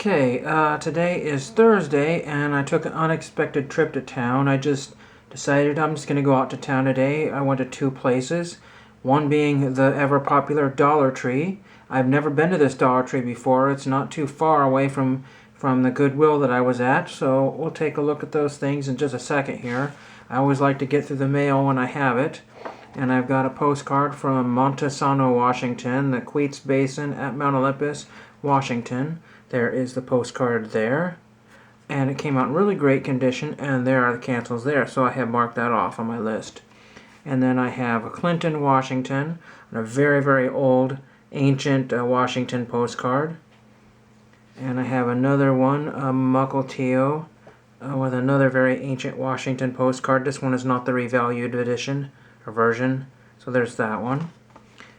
Okay, today is Thursday, and I took an unexpected trip to town. I just decided I'm just going to go out to town today. I went to two places, one being the ever-popular Dollar Tree. I've never been to this Dollar Tree before. It's not too far away from the Goodwill that I was at, so we'll take a look at those things in just a second here. I always like to get through the mail when I have it. And I've got a postcard from Montesano, Washington, the Queets Basin at Mount Olympus, Washington. There is the postcard there. And it came out in really great condition, and there are the cancels there, so I have marked that off on my list. And then I have a Clinton, Washington, a very, very old, ancient Washington postcard. And I have another one, a Mukilteo, with another very ancient Washington postcard. This one is not the revalued edition or version, so there's that one.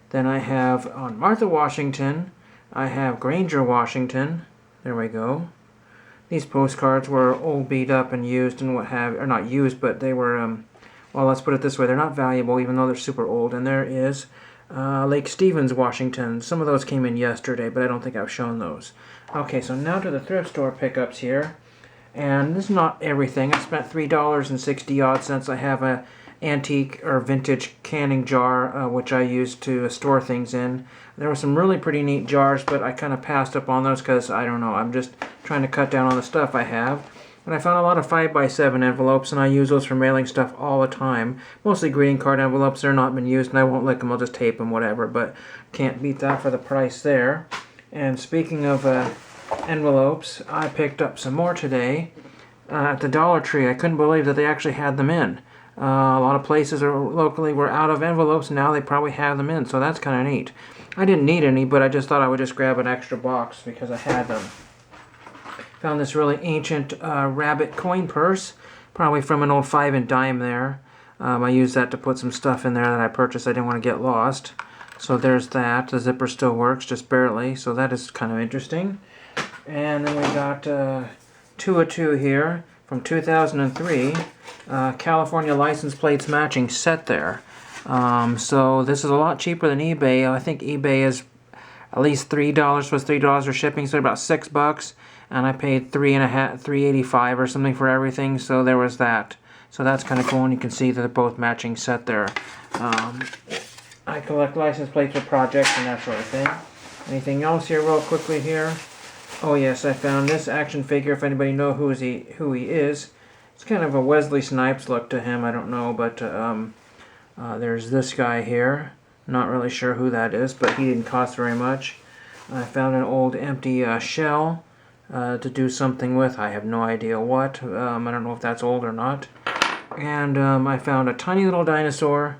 Then I have on Martha, Washington, I have Granger, Washington. There we go. These postcards were old, beat up, and used and what have, or not used, but they were, well, let's put it this way, they're not valuable even though they're super old. And there is Lake Stevens, Washington. Some of those came in yesterday, but I don't think I've shown those. Okay, so now to the thrift store pickups here. And this is not everything. I spent $3.60 odd cents. I have a antique or vintage canning jar which I use to store things in. There were some really pretty neat jars, but I kind of passed up on those because I don't know, I'm just trying to cut down on the stuff I have. And I found a lot of 5x7 envelopes, and I use those for mailing stuff all the time. Mostly greeting card envelopes. They're not been used, and I won't lick them. I'll just tape them, whatever, but can't beat that for the price there. And speaking of envelopes, I picked up some more today at the Dollar Tree. I couldn't believe that they actually had them in. A lot of places locally were out of envelopes. Now they probably have them in, so that's kind of neat. I didn't need any, but I just thought I would just grab an extra box because I had them. Found this really ancient rabbit coin purse, probably from an old 5 and dime there. I used that to put some stuff in there that I purchased. I didn't want to get lost. So there's that. The zipper still works, just barely, so that is kind of interesting. And then we got 2 here from 2003. California license plates matching set there. So this is a lot cheaper than eBay. I think eBay is at least $3 plus $3 for shipping, so about $6. And I paid $3.85 or something for everything. So there was that. So that's kind of cool, and you can see that they're both matching set there. I collect license plates for projects and that sort of thing. Anything else here, real quickly here? Oh yes, I found this action figure. If anybody knows who he is, it's kind of a Wesley Snipes look to him. I don't know, but there's this guy here. Not really sure who that is, but he didn't cost very much. I found an old empty shell to do something with. I have no idea what. I don't know if that's old or not. And I found a tiny little dinosaur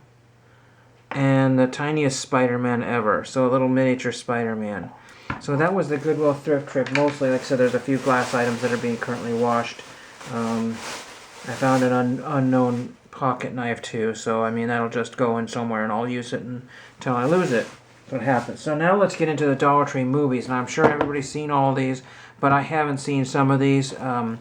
and the tiniest Spider-Man ever. So a little miniature Spider-Man. So that was the Goodwill thrift trip mostly. Like I said, there's a few glass items that are being currently washed. I found an unknown pocket knife too, so I mean that'll just go in somewhere and I'll use it until I lose it. That's what happens. So now let's get into the Dollar Tree movies, and I'm sure everybody's seen all these, but I haven't seen some of these, and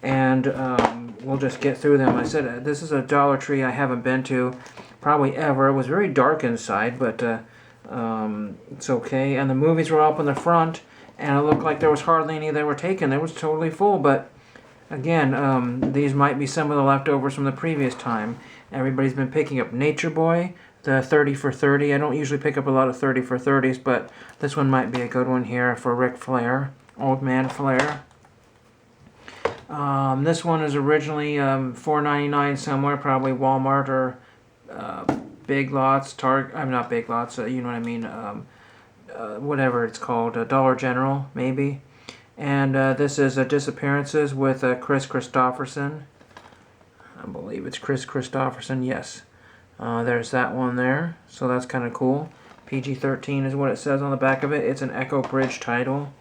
we'll just get through them. I said this is a Dollar Tree I haven't been to probably ever. It was very dark inside, but it's okay. And the movies were up in the front, and it looked like there was hardly any that were taken. It was totally full, but again, these might be some of the leftovers from the previous time. Everybody's been picking up Nature Boy, the 30 for 30. I don't usually pick up a lot of 30 for 30s, but this one might be a good one here for Ric Flair, Old Man Flair. This one is originally $4.99 somewhere, probably Walmart or Big Lots, Target. I'm not Big Lots, you know what I mean. Whatever it's called, Dollar General maybe. And this is Disappearances with Kris Kristofferson. I believe it's Kris Kristofferson, yes. There's that one there, so that's kind of cool. PG-13 is what it says on the back of it. It's an Echo Bridge title.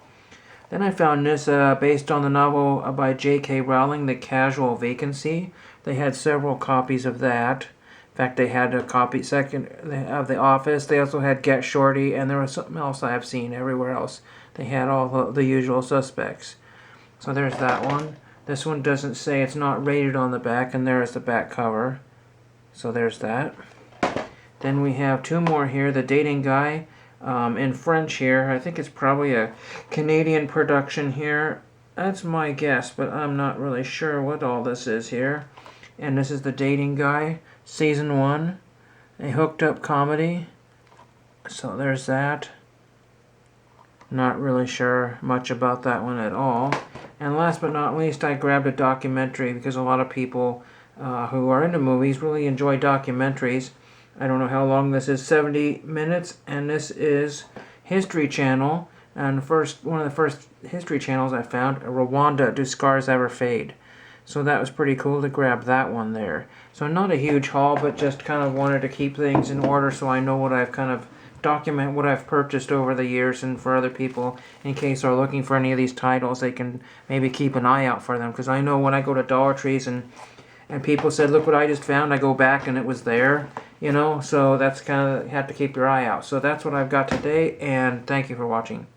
Then I found this based on the novel by J.K. Rowling, The Casual Vacancy. They had several copies of that. In fact, they had a copy second of The Office. They also had Get Shorty, and there was something else I have seen everywhere else. They had all the usual suspects. So there's that one. This one doesn't say, it's not rated on the back, and there is the back cover. So there's that. Then we have 2 more here. The Dating Guy in French here. I think it's probably a Canadian production here. That's my guess, but I'm not really sure what all this is here. And this is The Dating Guy, Season 1, a hooked up comedy. So there's that. Not really sure much about that one at all. And last but not least, I grabbed a documentary because a lot of people who are into movies really enjoy documentaries. I don't know how long this is, 70 minutes, and this is History Channel. And one of the first History Channels I found, Rwanda, Do Scars Ever Fade? So that was pretty cool to grab that one there. So not a huge haul, but just kind of wanted to keep things in order so I know what I've kind of document what I've purchased over the years, and for other people, in case they're looking for any of these titles, they can maybe keep an eye out for them. Because I know when I go to Dollar Trees and people said, look what I just found, I go back and it was there, so that's kind of, you have to keep your eye out. So that's what I've got today, and thank you for watching.